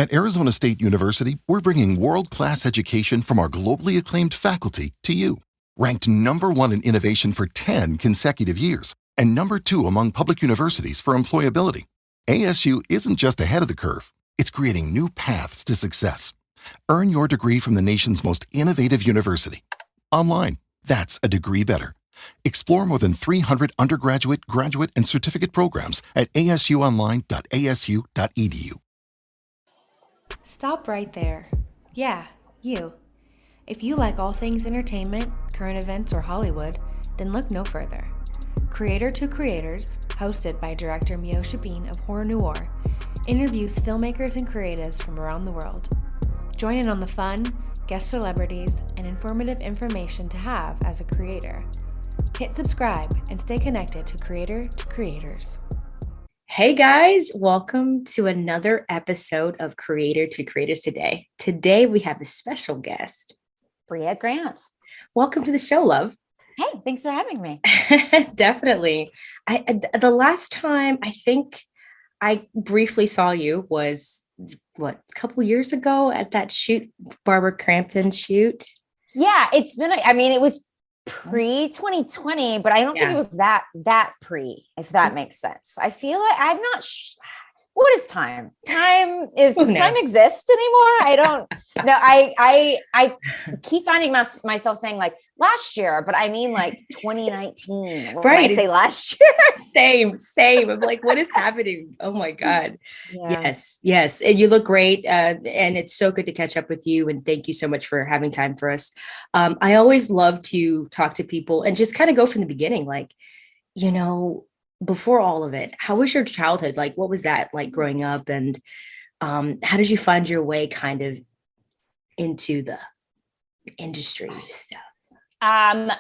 At Arizona State University, we're bringing world-class education from our globally acclaimed faculty to you. Ranked #1 in innovation for 10 consecutive years and #2 among public universities for employability, ASU isn't just ahead of the curve, it's creating new paths to success. Earn your degree from the nation's most innovative university. Online, that's a degree better. Explore more than 300 undergraduate, graduate, and certificate programs at asuonline.asu.edu. Stop right there. Yeah, you. If you like all things entertainment, current events, or Hollywood, then look no further. Creator to Creators, hosted by director Meosha of Horror Noir, interviews filmmakers and creatives from around the world. Join in on the fun, guest celebrities, and informative information to have as a creator. Hit subscribe and stay connected to Creator to Creators. Hey guys, welcome to another episode of Creator to Creators today. Today we have a special guest, Brea Grant. Welcome to the show, love. Hey, thanks for having me. Definitely. The last time I think I briefly saw you was, a couple years ago at that shoot, Barbara Crampton shoot? Yeah, it was pre-2020, but I don't think it was that pre, if that makes sense. I feel like I'm not what is time? Does time exist anymore? I don't know. I keep finding myself saying like last year, but I mean like 2019. Right. I say last year. Same. I'm like, what is happening? Oh my God. Yeah. Yes. And you look great. And it's so good to catch up with you. And thank you so much for having time for us. I always love to talk to people and just kind of go from the beginning. Like, before all of it, how was your childhood? Like, what was that like growing up? And how did you find your way kind of into the industry stuff? I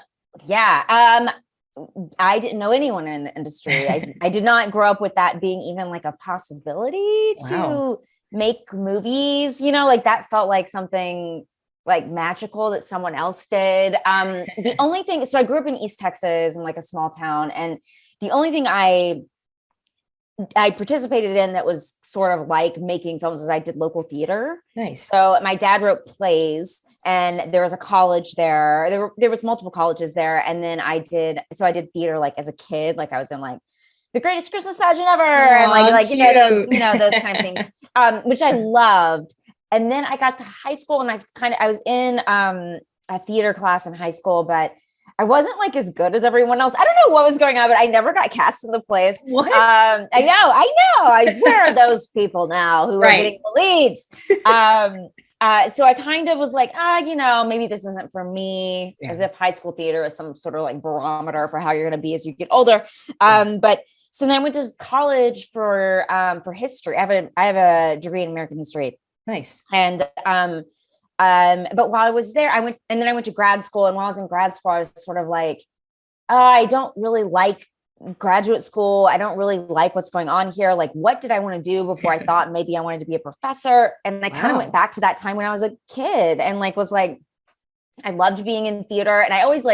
didn't know anyone in the industry. I did not grow up with that being even like a possibility to make movies, like that felt like something like magical that someone else did. The only thing, so I grew up in East Texas in like a small town, and the only thing I participated in that was sort of like making films is I did local theater. Nice. So my dad wrote plays, and there was a college there. There was multiple colleges there. And then I did theater like as a kid, like I was in like the greatest Christmas pageant ever. And like those kind of things, which I loved. And then I got to high school and I was in a theater class in high school, but I wasn't like as good as everyone else. I don't know what was going on, but I never got cast in the plays. What? I know. Where are those people now who are getting the leads? So I kind of was like, maybe this isn't for me, as if high school theater is some sort of like barometer for how you're going to be as you get older. But so then I went to college for history. I have a degree in American history. Nice. And, but while I was there, I went to grad school. And while I was in grad school, I was sort of like, I don't really like graduate school. I don't really like what's going on here. Like, what did I want to do before I thought maybe I wanted to be a professor? And I kind of went back to that time when I was a kid and like, was like, I loved being in theater. And I always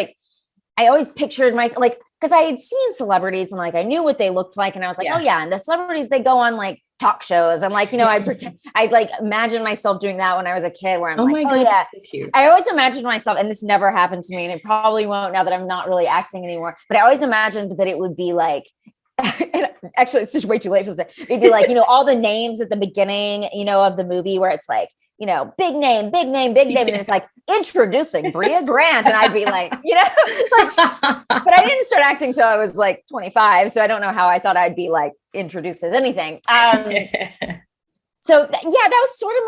pictured myself like, because I had seen celebrities and like I knew what they looked like, and I was like, oh yeah, and the celebrities, they go on like talk shows, and like I'd like imagine myself doing that when I was a kid, where I'm like, oh yeah, so cute. I always imagined myself, and this never happened to me, and it probably won't now that I'm not really acting anymore. But I always imagined that it would be like. Actually, it's just way too late for this. It'd be like, all the names at the begining, of the movie where it's like, big name. And then it's like introducing Brea Grant. And I'd be like, but I didn't start acting till I was like 25. So I don't know how I thought I'd be like introduced as anything. So that was sort of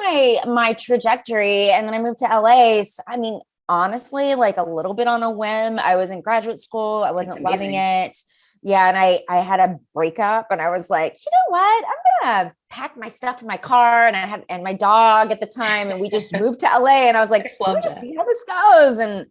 my trajectory. And then I moved to LA. So, I mean, honestly, like a little bit on a whim. I was in graduate school. I wasn't loving it. Yeah. And I had a breakup, and I was like, you know what? I'm going to pack my stuff in my car, and my dog at the time. And we just moved to LA, and I was like, let me just see how this goes. And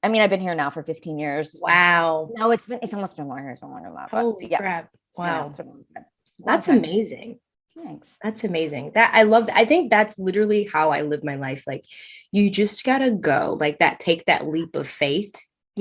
I've been here now for 15 years. Wow. No, it's almost been longer. It's been longer than that. Holy crap. Wow. Yeah, that's amazing. Thanks. That's amazing. I love that. I think that's literally how I live my life. Like, you just got to go like that, take that leap of faith.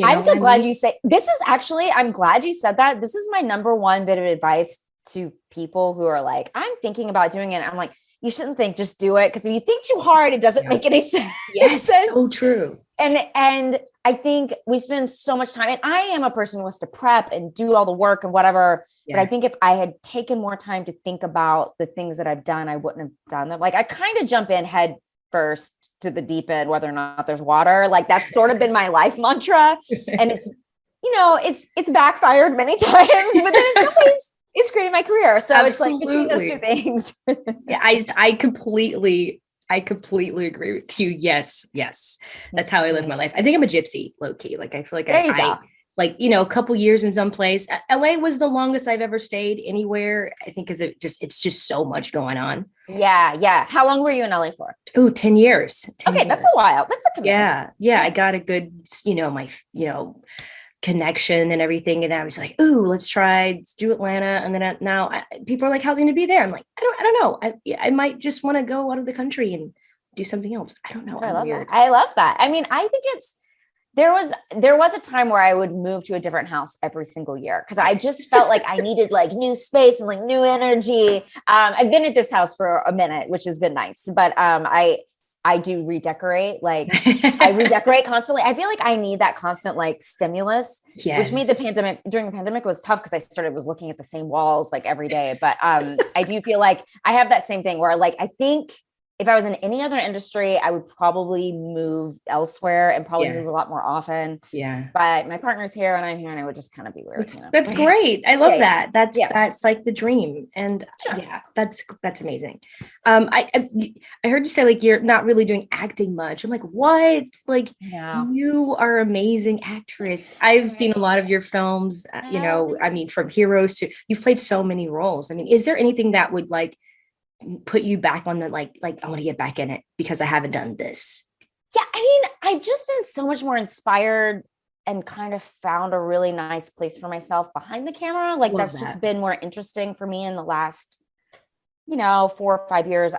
I'm so glad you say this is actually, I'm glad you said that. This is my number one bit of advice to people who are like, I'm thinking about doing it. I'm like, you shouldn't think, just do it. Because if you think too hard, it doesn't make any sense. Yes, so true. And I think we spend so much time, and I am a person who wants to prep and do all the work and whatever. But I think if I had taken more time to think about the things that I've done, I wouldn't have done them. Like I kind of jump in head first to the deep end, whether or not there's water. Like that's sort of been my life mantra. And it's, it's backfired many times, but then in some ways it's created my career. So Absolutely. It's like between those two things. Yeah, I completely agree with you. Yes. That's how I live my life. I think I'm a gypsy, low key. Like I feel like I a couple years in some place. LA was the longest I've ever stayed anywhere. I think because it's just so much going on. Yeah. How long were you in LA for? Oh, 10 years. 10 years. That's a while. That's a commitment. Yeah. I got a good, my, connection and everything. And I was like, ooh, let's do Atlanta. And then now people are like, how are they going to be there? I'm like, I don't know. I might just want to go out of the country and do something else. I don't know. I love that. I mean, I think there was a time where I would move to a different house every single year because I just felt like I needed like new space and like new energy. I've been at this house for a minute, which has been nice, but I do redecorate. Like I redecorate constantly. I feel like I need that constant like stimulus, which made during the pandemic was tough because I was looking at the same walls like every day. But I do feel like I have that same thing where like, I think if I was in any other industry, I would probably move elsewhere and probably move a lot more often. Yeah. But my partner's here and I'm here and it would just kind of be weird. That's great. I love that. That's like the dream. And that's amazing. I heard you say like, you're not really doing acting much. I'm like, what? Like you are an amazing actress. I've seen a lot of your films, I mean, from heroes to you've played so many roles. I mean, is there anything that would like put you back on the like I want to get back in it because I haven't done this? Yeah, I mean, I've just been so much more inspired and kind of found a really nice place for myself behind the camera. Like just been more interesting for me in the last 4 or 5 years.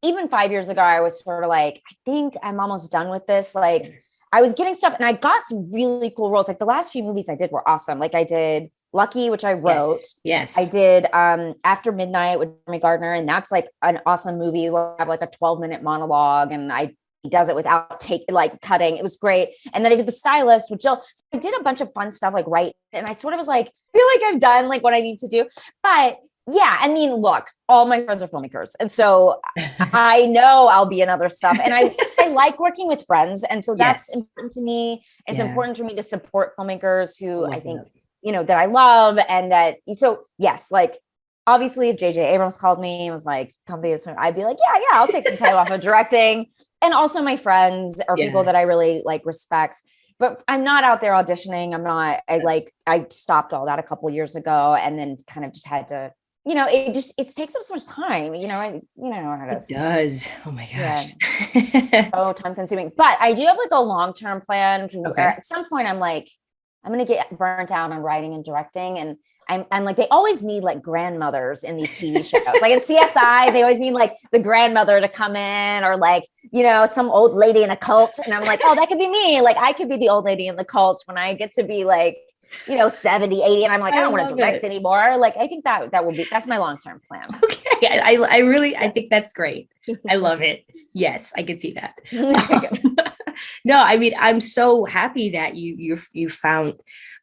Even 5 years ago I was sort of like, I think I'm almost done with this. Like I was getting stuff and I got some really cool roles. Like the last few movies I did were awesome. Like I did Lucky, which I wrote. Yes. I did After Midnight with Jeremy Gardner. And that's like an awesome movie where I have like a 12-minute monologue and he does it without cutting. It was great. And then I did The Stylist with Jill. So I did a bunch of fun stuff like and I sort of was like, I feel like I've done like what I need to do. But yeah, I mean, look, all my friends are filmmakers. And so I know I'll be in other stuff. And I like working with friends. And so that's important to me. It's important for me to support filmmakers who I think, that I love. And so yes, like obviously if JJ Abrams called me and was like, come be this, I'd be like, yeah, I'll take some time off of directing. And also my friends or people that I really like respect, but I'm not out there auditioning. I stopped all that a couple years ago and then kind of just had to, it takes up so much time, how it does. Oh my gosh. Yeah. So time consuming, but I do have like a long-term plan where at some point I'm like, I'm going to get burnt out on writing and directing. And I'm like, they always need like grandmothers in these TV shows. Like in CSI, they always need like the grandmother to come in or like, some old lady in a cult. And I'm like, oh, that could be me. Like I could be the old lady in the cult when I get to be like, 70, 80. And I'm like, I don't want to direct anymore. Like, I think that's my long-term plan. Okay. I think that's great. I love it. Yes, I can see that. No, I mean, I'm so happy that you found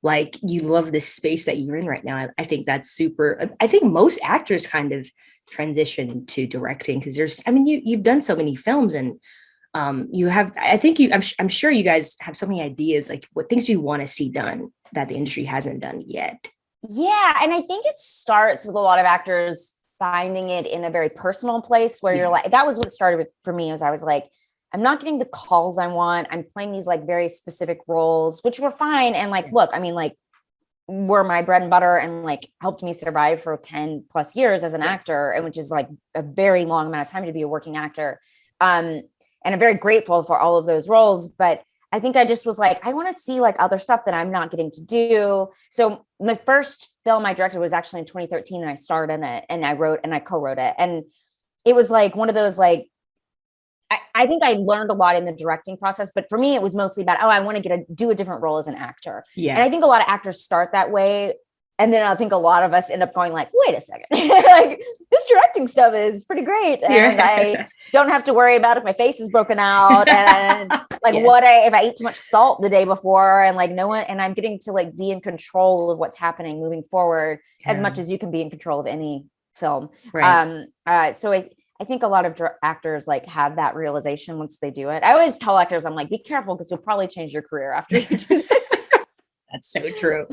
like you love this space that you're in right now. I think that's super. I think most actors kind of transition to directing because you've done so many films and you have, I'm sure you guys have so many ideas, like what things you want to see done that the industry hasn't done yet. Yeah. And I think it starts with a lot of actors finding it in a very personal place where you're like, that was what started with for me, as I was like, I'm not getting the calls I want. I'm playing these like very specific roles, which were fine. And like, look, I mean, like were my bread and butter and like helped me survive for 10 plus years as an actor. And which is like a very long amount of time to be a working actor. And I'm very grateful for all of those roles. But I think I just was like, I want to see like other stuff that I'm not getting to do. So my first film I directed was actually in 2013 and I starred in it and I wrote and I co-wrote it. And it was like one of those, like, I think I learned a lot in the directing process, but for me, it was mostly about, I want to do a different role as an actor. Yeah. And I think a lot of actors start that way and then I think a lot of us end up going like, wait a second, like this directing stuff is pretty great. And I don't have to worry about if my face is broken out and like if I ate too much salt the day before and like no one, and I'm getting to like be in control of what's happening moving forward as much as you can be in control of any film. Right. So I think a lot of actors like have that realization once they do it. I always tell actors, I'm like, be careful because you'll probably change your career after you do this. That's so true.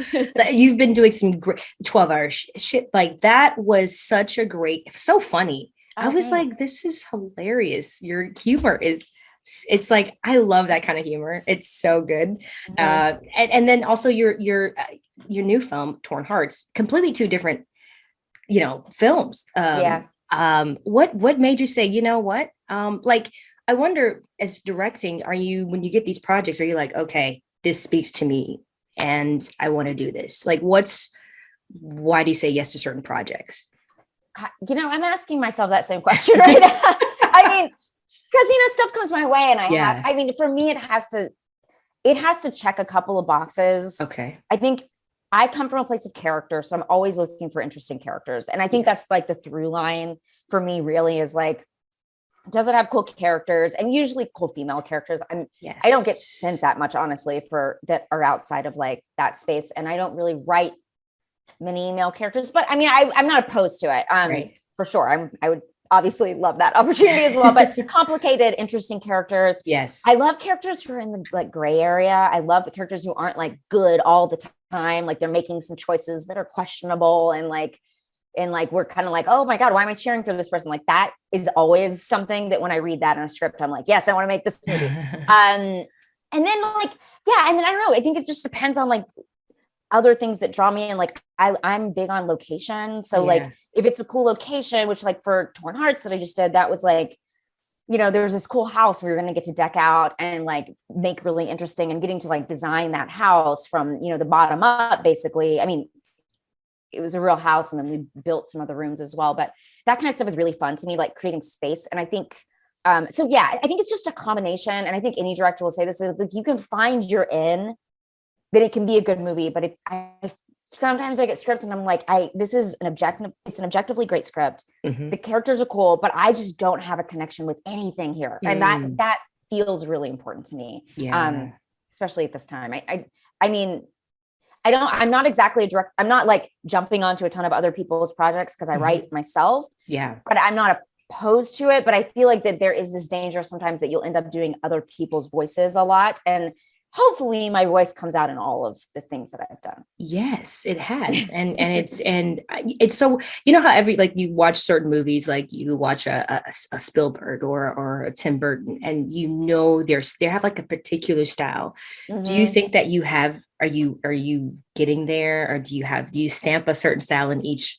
You've been doing some great 12-hour shit. Like that was such a great, so funny. I was like, this is hilarious. Your humor it's like, I love that kind of humor. It's so good. And then also your new film, Torn Hearts, completely two different, films. What made you say, you know what? Like, I wonder, as directing, when you get these projects, are you like, okay, this speaks to me and I want to do this? Like, why do you say yes to certain projects? I'm asking myself that same question right now. I mean, because, stuff comes my way and for me, it has to check a couple of boxes. Okay. I think I come from a place of character, so I'm always looking for interesting characters. And I think that's like the through line for me really is like, does it have cool characters, and usually cool female characters? I don't get sent that much, honestly, for that are outside of like that space. And I don't really write many male characters, but I mean, I'm not opposed to it. For sure. I would obviously love that opportunity as well, but complicated, interesting characters. Yes. I love characters who are in the like gray area. I love the characters who aren't like good all the time. Like they're making some choices that are questionable and we're kind of like, oh my God, why am I cheering for this person? Like that is always something that when I read that in a script, I'm like, yes, I want to make this movie. And then I don't know. I think it just depends on like other things that draw me in. Like I'm big on location. So like if it's a cool location, which like for Torn Hearts that I just did, that was like, there was this cool house we were going to get to deck out and like make really interesting, and getting to like design that house from, the bottom up, basically. I mean, it was a real house, and then we built some other rooms as well, but that kind of stuff is really fun to me, like creating space. And I think, I think it's just a combination. And I think any director will say this, is like, you can find your in, that it can be a good movie. But sometimes I get scripts and I'm like, it's an objectively great script. Mm-hmm. The characters are cool, but I just don't have a connection with anything here. And that feels really important to me. Yeah. Especially at this time. I mean, I'm not exactly a director. I'm not like jumping onto a ton of other people's projects because I write myself. Yeah. But I'm not opposed to it. But I feel like that there is this danger sometimes that you'll end up doing other people's voices a lot. And hopefully my voice comes out in all of the things that I've done. Yes, it has. And it's so, how you watch certain movies, like you watch a Spielberg or a Tim Burton, and they have like a particular style. Mm-hmm. Do you think that are you getting there, or do you stamp a certain style in each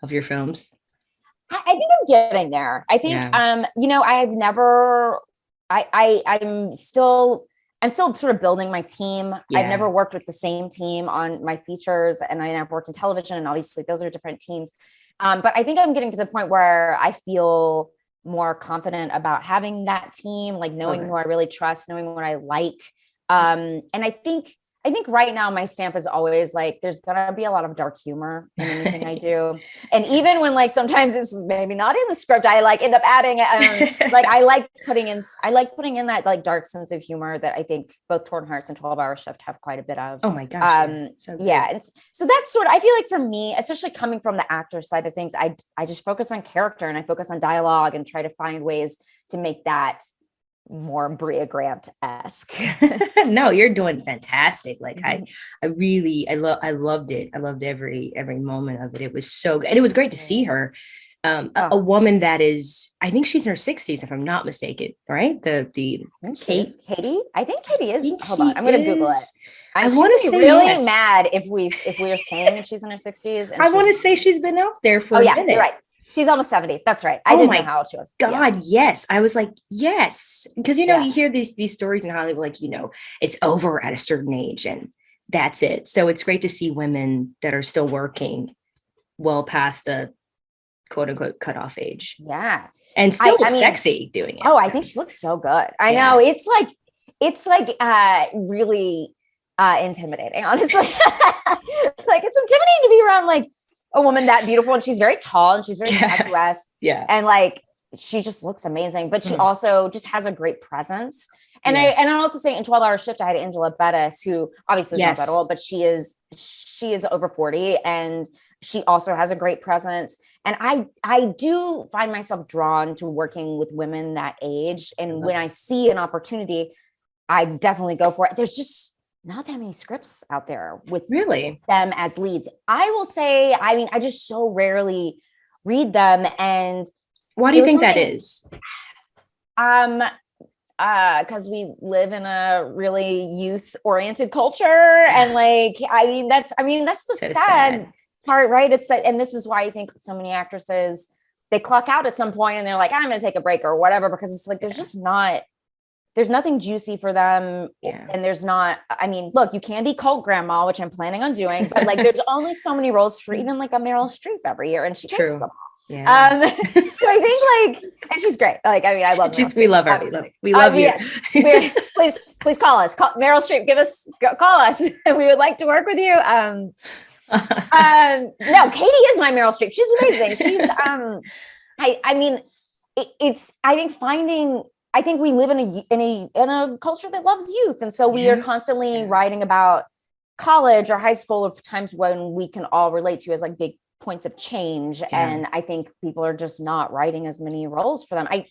of your films? I think I'm getting there. I think, I'm still sort of building my team. Yeah. I've never worked with the same team on my features, and I've worked in television, and obviously those are different teams. But I think I'm getting to the point where I feel more confident about having that team, like knowing who I really trust, knowing what I like. And I think right now my stamp is always like, there's gonna be a lot of dark humor in anything I do. And even when like, sometimes it's maybe not in the script, I like end up adding, I like putting in that like dark sense of humor that I think both Torn Hearts and 12-Hour Shift have quite a bit of. Oh my gosh. So that's I feel like for me, especially coming from the actor side of things, I just focus on character, and I focus on dialogue and try to find ways to make that more Brea Grant-esque. No, you're doing fantastic. Like I loved it. I loved every moment of it. It was so good. And it was great to see her. A woman that is, I think she's in her 60s, if I'm not mistaken, right? Katey? I think Katey is. Hold on, I'm going to Google it. I want to say really mad if we are saying that she's in her 60s. I want to say she's been out there for a minute. You're right. She's almost 70. That's right. I didn't know how old she was. God, yes. I was like, yes. Because, you hear these stories in Hollywood, like, it's over at a certain age and that's it. So it's great to see women that are still working well past the quote unquote cutoff age. Yeah. And still sexy doing it. Oh, I think she looks so good. I know. It's like really, intimidating, honestly. Like it's intimidating to be around like a woman that beautiful, and she's very tall and she's very statuesque. Yeah. And like she just looks amazing, but she also just has a great presence. And I also say in 12-Hour Shift, I had Angela Bettis, who obviously is not that old, but she is over 40, and she also has a great presence. And I do find myself drawn to working with women that age. And when I see an opportunity, I definitely go for it. There's just not that many scripts out there with them as leads. I will say, I mean, I just so rarely read them. And why do you think that is? Because we live in a really youth-oriented culture, and like, that's the sad part, right? It's that, and this is why I think so many actresses, they clock out at some point and they're like, I'm going to take a break or whatever, because it's like there's nothing juicy for them, and there's not. I mean, look, you can be cult grandma, which I'm planning on doing, but like, there's only so many roles for even like a Meryl Streep every year, and she takes them all. Yeah. So I think like, and she's great. Like, I mean, I love her. We love her. We love you. Yes. Please call us. Meryl Streep, call us. We would like to work with you. No, Katey is my Meryl Streep. She's amazing. She's, I think we live in a culture that loves youth. And so we are constantly writing about college or high school, of times when we can all relate to as like big points of change. And I think people are just not writing as many roles for them. I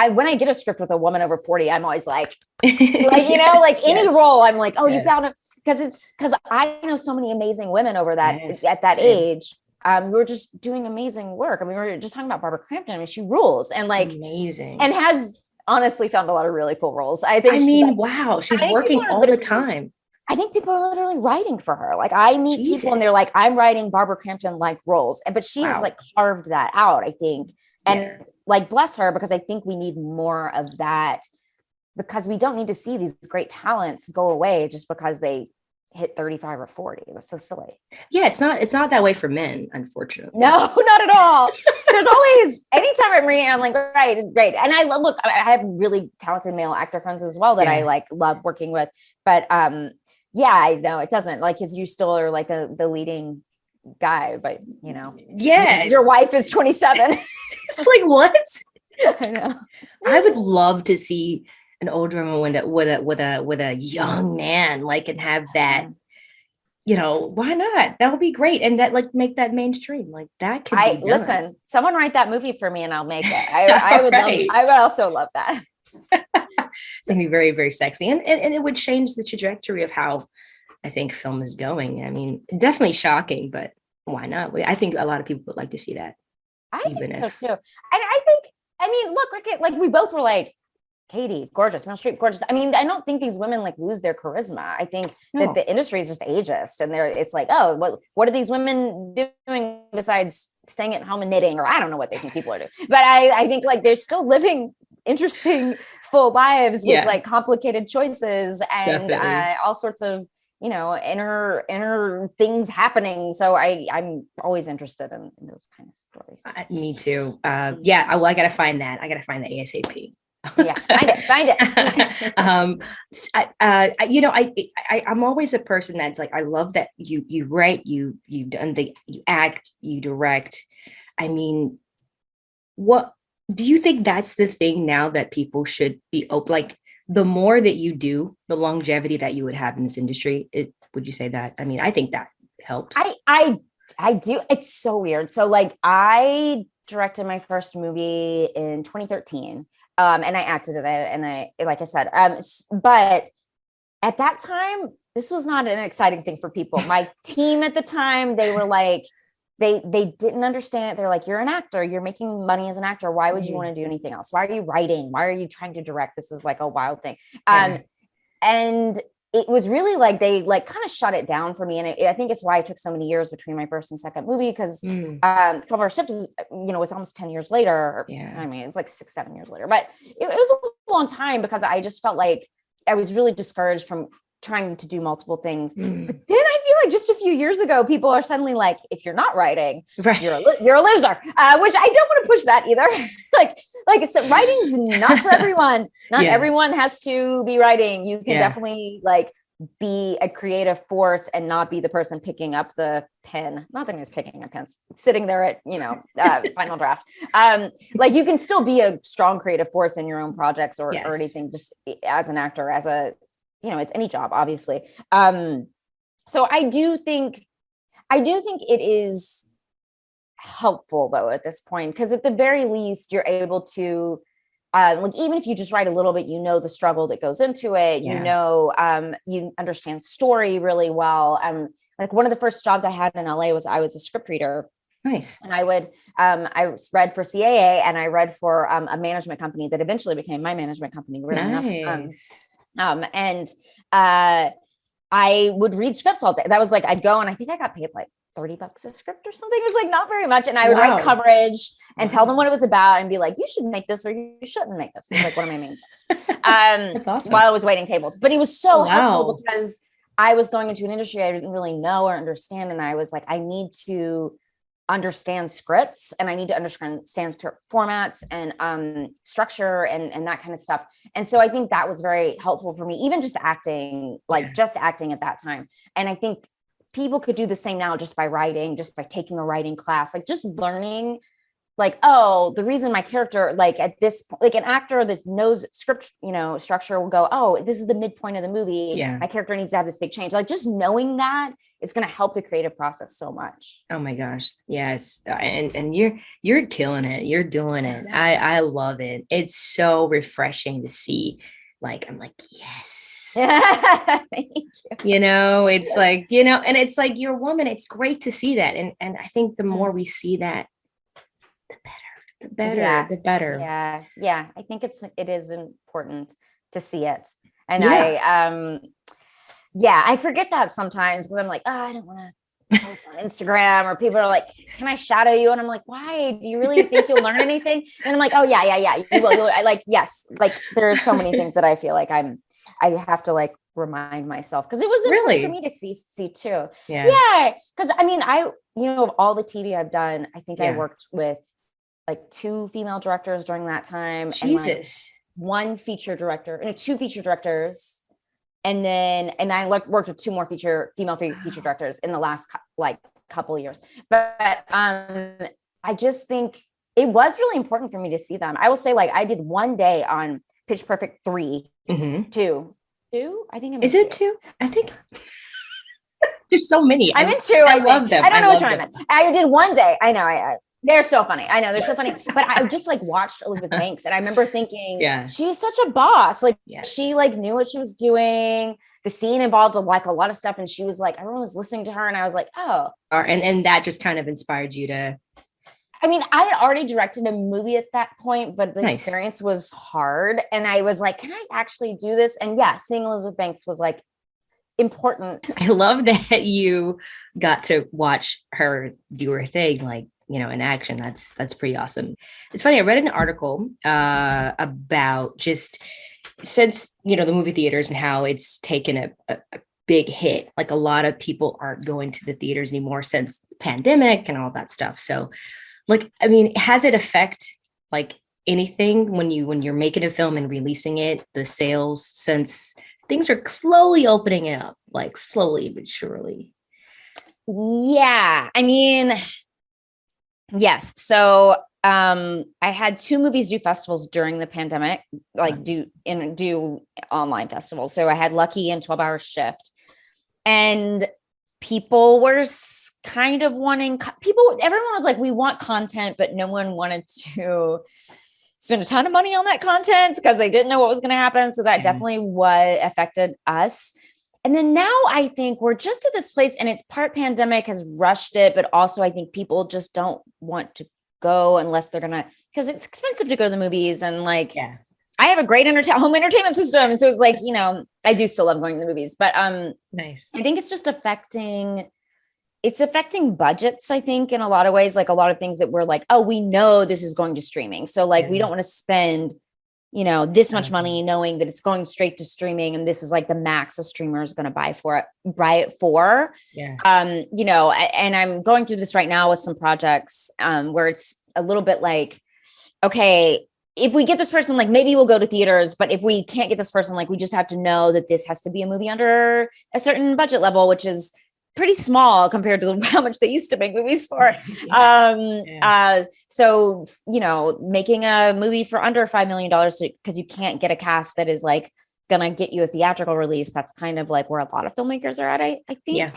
when I get a script with a woman over 40, I'm always like any role, I'm like, oh, you found it. Because I know so many amazing women over that at that age. We were just doing amazing work. I mean, we were just talking about Barbara Crampton. I mean, she rules and like amazing, and has honestly found a lot of really cool roles. I think. I mean, wow, she's working all the time. I think people are literally writing for her. Like I meet people and they're like, I'm writing Barbara Crampton like roles, but she has like carved that out, I think. And like, bless her, because I think we need more of that, because we don't need to see these great talents go away just because they hit 35 or 40. That's so silly. Yeah, it's not that way for men, unfortunately. No, not at all. There's always, anytime I'm reading, I'm like, right. And I have really talented male actor friends as well that I like love working with. But I know it doesn't, like, because you still are like the leading guy, but you know, your wife is 27. It's like, what? I know. I would love to see an older woman with a young man, like, and have that, why not? That would be great. And that, like, make that mainstream. Like, that could be done. Listen, someone write that movie for me and I'll make it. I would also love that. It'd be very, very sexy. And it would change the trajectory of how I think film is going. I mean, definitely shocking, but why not? I think a lot of people would like to see that. I think so too. And I think, look, like we both were like, Katey, gorgeous, Meryl Streep, gorgeous. I mean, I don't think these women like lose their charisma. I think that the industry is just ageist, and it's like, oh, what are these women doing besides staying at home and knitting? Or I don't know what they think people are doing. But I think like they're still living interesting, full lives with like complicated choices and all sorts of, inner things happening. So I'm always interested in those kind of stories. Me too. I got to find that. I got to find the ASAP. Find it. I'm always a person that's like, I love that you write, you act, you direct. I mean, what do you think that's the thing now that people should be open? Like, the more that you do, the longevity that you would have in this industry. Would you say that? I mean, I think that helps. I do. It's so weird. So like, I directed my first movie in 2013. And I acted in it, and like I said, but at that time, this was not an exciting thing for people. My team at the time, they were like, they didn't understand it. They're like, you're an actor, you're making money as an actor. Why would you want to do anything else? Why are you writing? Why are you trying to direct? This is like a wild thing. And it was really like, they like kind of shut it down for me. And I think it's why it took so many years between my first and second movie, because 12-Hour Shift is, was almost 10 years later. I mean, it's like 6-7 years later, but it was a long time, because I just felt like I was really discouraged from trying to do multiple things. But then I feel like just a few years ago, people are suddenly like, if you're not writing, you're a loser, which I don't want to push that either. like so writing's not for everyone. Not everyone has to be writing. You can definitely like be a creative force and not be the person picking up the pen. Not that he was picking up pens, sitting there at, final draft. Like you can still be a strong creative force in your own projects or anything, just as an actor, as a, it's any job, obviously. So I do think it is helpful though at this point, because at the very least you're able to like, even if you just write a little bit, the struggle that goes into it, you understand story really well. Like one of the first jobs I had in LA was I was a script reader. Nice. And I would, I read for CAA and I read for a management company that eventually became my management company. Really enough. And I would read scripts all day. That was like, I'd go and I think I got paid like $30 a script or something. It was like not very much. And I would write coverage and tell them what it was about and be like, you should make this or you shouldn't make this. It's like, what am I making? That's awesome. While I was waiting tables. But it was so helpful because I was going into an industry I didn't really know or understand. And I was like, I need to understand scripts and I need to understand formats and structure and that kind of stuff. And so I think that was very helpful for me, even just acting, just acting at that time. And I think people could do the same now just by writing, just by taking a writing class, like just learning, like, oh, the reason my character, like at this, like an actor that knows script, structure will go, oh, this is the midpoint of the movie. Yeah. My character needs to have this big change. Like just knowing that is going to help the creative process so much. Oh my gosh. Yes. And you're killing it. You're doing it. I love it. It's so refreshing to see. Like, I'm like, yes. Thank you. It's like, and it's like, you're a woman. It's great to see that. And I think the more we see that, the better. Yeah. I think it is important to see it. And I forget that sometimes because I'm like, oh, I don't want to post on Instagram, or people are like, can I shadow you? And I'm like, why? Do you really think you'll learn anything? And I'm like, oh yeah. You will. I like, yes. Like there are so many things that I feel like I have to like remind myself, because it was important for me to see too. Yeah. Because I mean, of all the TV I've done, I think I worked with like 2 female directors during that time. Jesus. And like 1 feature director and 2 feature directors. And I worked with 2 more female feature directors in the last couple of years. But I just think it was really important for me to see them. I will say, like, I did 1 day on Pitch Perfect 3, 2. I think I'm Is it 2? I think there's so many. I'm in 2. I love them. I don't know which one I'm in. I did 1 day. I know. They're so funny. I know they're so funny, but I just like watched Elizabeth Banks and I remember thinking, she's such a boss. Like she like knew what she was doing. The scene involved like a lot of stuff. And she was like, everyone was listening to her. And I was like, oh. And that just kind of inspired you to. I mean, I had already directed a movie at that point, but the experience was hard. And I was like, can I actually do this? And seeing Elizabeth Banks was like important. I love that you got to watch her do her thing, like, in action. That's pretty awesome. It's funny. I read an article about just since, the movie theaters and how it's taken a big hit. Like a lot of people aren't going to the theaters anymore since the pandemic and all that stuff. So like, I mean, has it affect like anything when you're making a film and releasing it, the sales, since things are slowly opening up, like slowly but surely? Yeah. I mean, yes. So I had 2 movies do festivals during the pandemic, like do online festivals. So I had Lucky and 12 Hour Shift, and people were kind of everyone was like, we want content, but no one wanted to spend a ton of money on that content because they didn't know what was going to happen. So that definitely affected us. And then now I think we're just at this place, and it's part pandemic has rushed it, but also I think people just don't want to go unless they're because it's expensive to go to the movies. And like, I have a great home entertainment system. So it's like, I do still love going to the movies, but nice. I think it's just affecting budgets, I think, in a lot of ways, like a lot of things that we're like, oh, we know this is going to streaming. So like, we don't want to spend, this much money knowing that it's going straight to streaming. And this is like the max a streamer is going to buy it for. And I'm going through this right now with some projects where it's a little bit like, okay, if we get this person, like maybe we'll go to theaters, but if we can't get this person, like we just have to know that this has to be a movie under a certain budget level, which is pretty small compared to how much they used to make movies for. So, you know, making a movie for under $5 million because you can't get a cast that is like going to get you a theatrical release. That's kind of like where a lot of filmmakers are at, I think.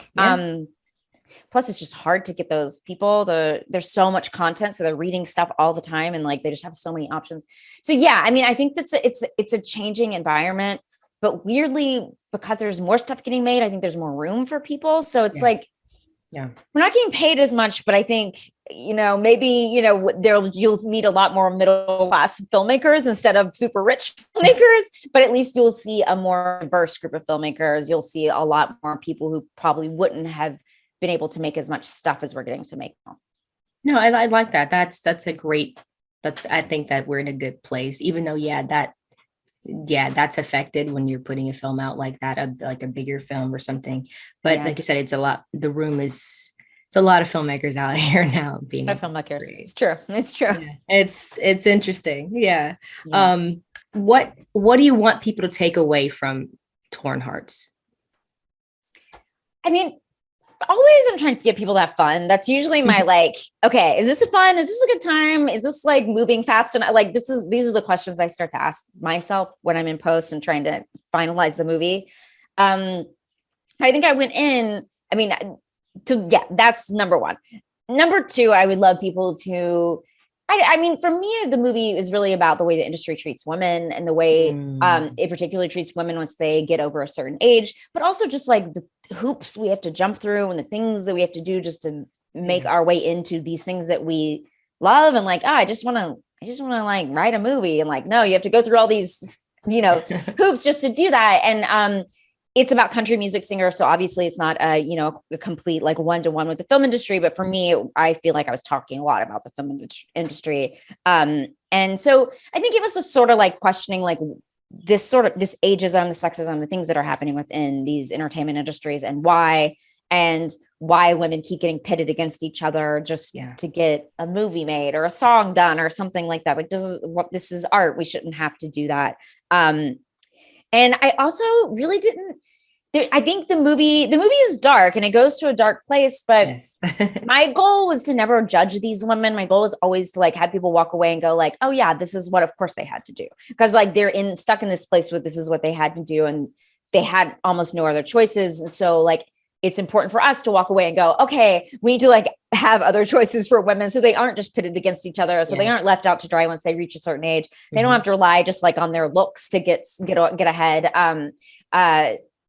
Plus it's just hard to get those people there's so much content. So they're reading stuff all the time and like, they just have so many options. So yeah, I mean, I think it's a changing environment, but weirdly, because there's more stuff getting made, I think there's more room for people. So it's like, we're not getting paid as much, but I think, you know, maybe, you know, you'll meet a lot more middle class filmmakers instead of super rich filmmakers, but at least you'll see a more diverse group of filmmakers. You'll see a lot more people who probably wouldn't have been able to make as much stuff as we're getting to make now. No, I like that. That's I think that we're in a good place, even though, that's affected when you're putting a film out like that, like a bigger film or something. But like you said, it's a lot a lot of filmmakers out here now being filmmakers. It's true. It's interesting. What do you want people to take away from Torn Hearts? I mean, always I'm trying to get people to have fun. That's usually my like, okay, is this fun? Is this a good time? Is this like moving fast? And like, these are the questions I start to ask myself when I'm in post and trying to finalize the movie. I think I went in, I mean, that's number one. Number two, I would love people to, I mean, for me, the movie is really about the way the industry treats women and the way it particularly treats women once they get over a certain age, but also just like the hoops we have to jump through and the things that we have to do just to make our way into these things that we love. And like, I just want to like write a movie, and like, no, you have to go through all these, you know, hoops just to do that. And it's about country music singers. So obviously it's not a complete like one-to-one with the film industry. But for me, I feel like I was talking a lot about the film industry. And so I think it was a sort of like questioning like this ageism, the sexism, the things that are happening within these entertainment industries and why women keep getting pitted against each other just to get a movie made or a song done or something like that. Like this is art. We shouldn't have to do that. And I also really I think the movie is dark and it goes to a dark place, but my goal was to never judge these women. My goal was always to like have people walk away and go like, oh yeah, this is what, of course they had to do. Cause like they're stuck in this place where this is what they had to do. And they had almost no other choices. So like, it's important for us to walk away and go, okay, we need to like have other choices for women. So they aren't just pitted against each other. So they aren't left out to dry once they reach a certain age. They don't have to rely just like on their looks to get ahead.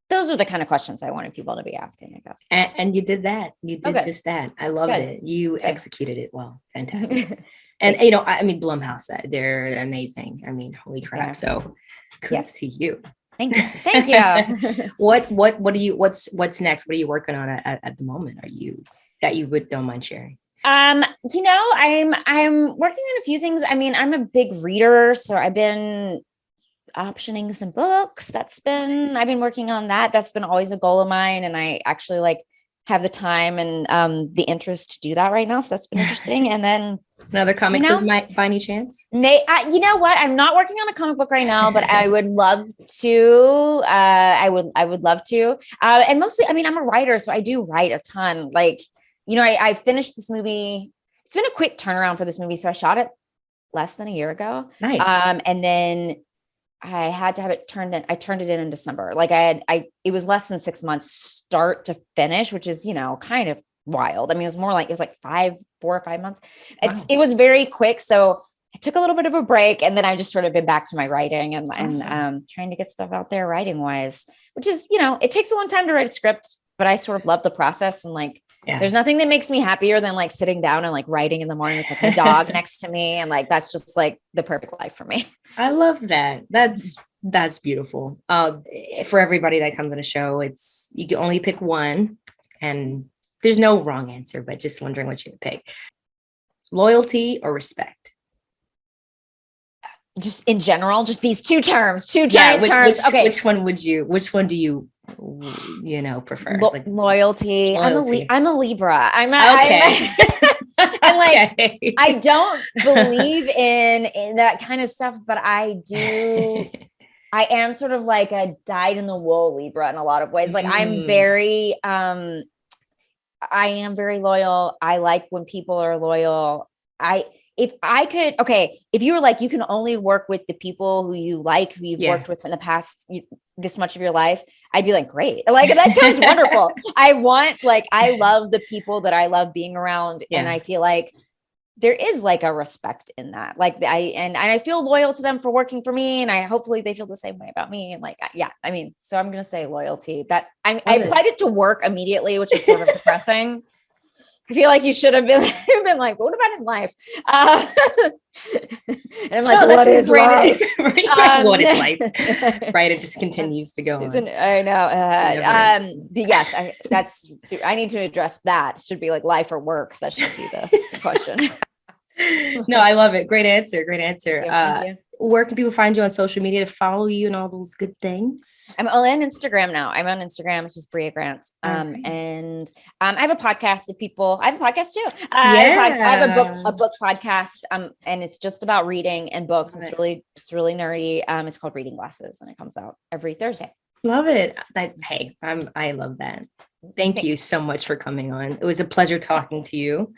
Those are the kind of questions I wanted people to be asking, I guess. And you did that. You did just that. I loved it. You executed it well. Fantastic. And, you know, I mean, Blumhouse, they're amazing. I mean, holy crap. Yeah. So kudos to you. Thank you. Thank you. What's next? What are you working on at the moment? That you don't mind sharing? You know, I'm working on a few things. I mean, I'm a big reader, so I've been optioning some books. I've been working on that. That's been always a goal of mine. And I actually like have the time and the interest to do that right now. So that's been interesting. And then another comic book by any chance? You know what? I'm not working on a comic book right now, but I would love to. I would love to. And mostly, I mean, I'm a writer, so I do write a ton. Like, you know, I finished this movie. It's been a quick turnaround for this movie. So I shot it less than a year ago. Nice. And then I had to have it turned in. I turned it in December. Like it was less than 6 months start to finish, which is, you know, kind of wild. I mean, it was like 4 or 5 months. Wow. It was very quick. So I took a little bit of a break and then I just sort of been back to my writing and trying to get stuff out there writing wise, which is, you know, it takes a long time to write a script, but I sort of love the process. And like, there's nothing that makes me happier than like sitting down and like writing in the morning with like a dog next to me. And like, that's just like the perfect life for me. I love that. That's beautiful. For everybody that comes on the show, you can only pick one and there's no wrong answer, but just wondering what you would pick. Loyalty or respect? Just in general, just these two giant terms. Okay. Which one do you prefer? Loyalty. Loyalty. I'm a Libra. Okay. I'm like, okay. I don't believe in that kind of stuff, but I do. I am sort of like a dyed in the wool Libra in a lot of ways. Like I'm very, I am very loyal. I like when people are loyal. If you were like, you can only work with the people who you like, who you've worked with in the past this much of your life, I'd be like, great. Like, that sounds wonderful. I love the people that I love being around. Yeah. And I feel like there is like a respect in that. Like I feel loyal to them for working for me. And hopefully they feel the same way about me. And so I'm going to say loyalty. That I applied it to work immediately, which is sort of depressing. I feel like you should have been like, what about in life? And I'm like, what is life? What is life? Right. It just continues to go on. I know. Yes, I need to address that. Should be like life or work. That should be the question. No, I love it. Great answer. Thank you. Where can people find you on social media to follow you and all those good things? I'm on Instagram now. I'm on Instagram. It's just Brea Grant. And I have a podcast I have a podcast too. I have a book podcast. And it's just about reading and books. It's really nerdy. It's called Reading Glasses and it comes out every Thursday. Love it. I love that. Thank you so much for coming on. It was a pleasure talking to you.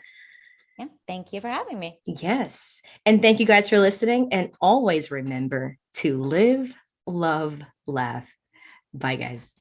Yeah, thank you for having me. Yes. And thank you guys for listening. And always remember to live, love, laugh. Bye, guys.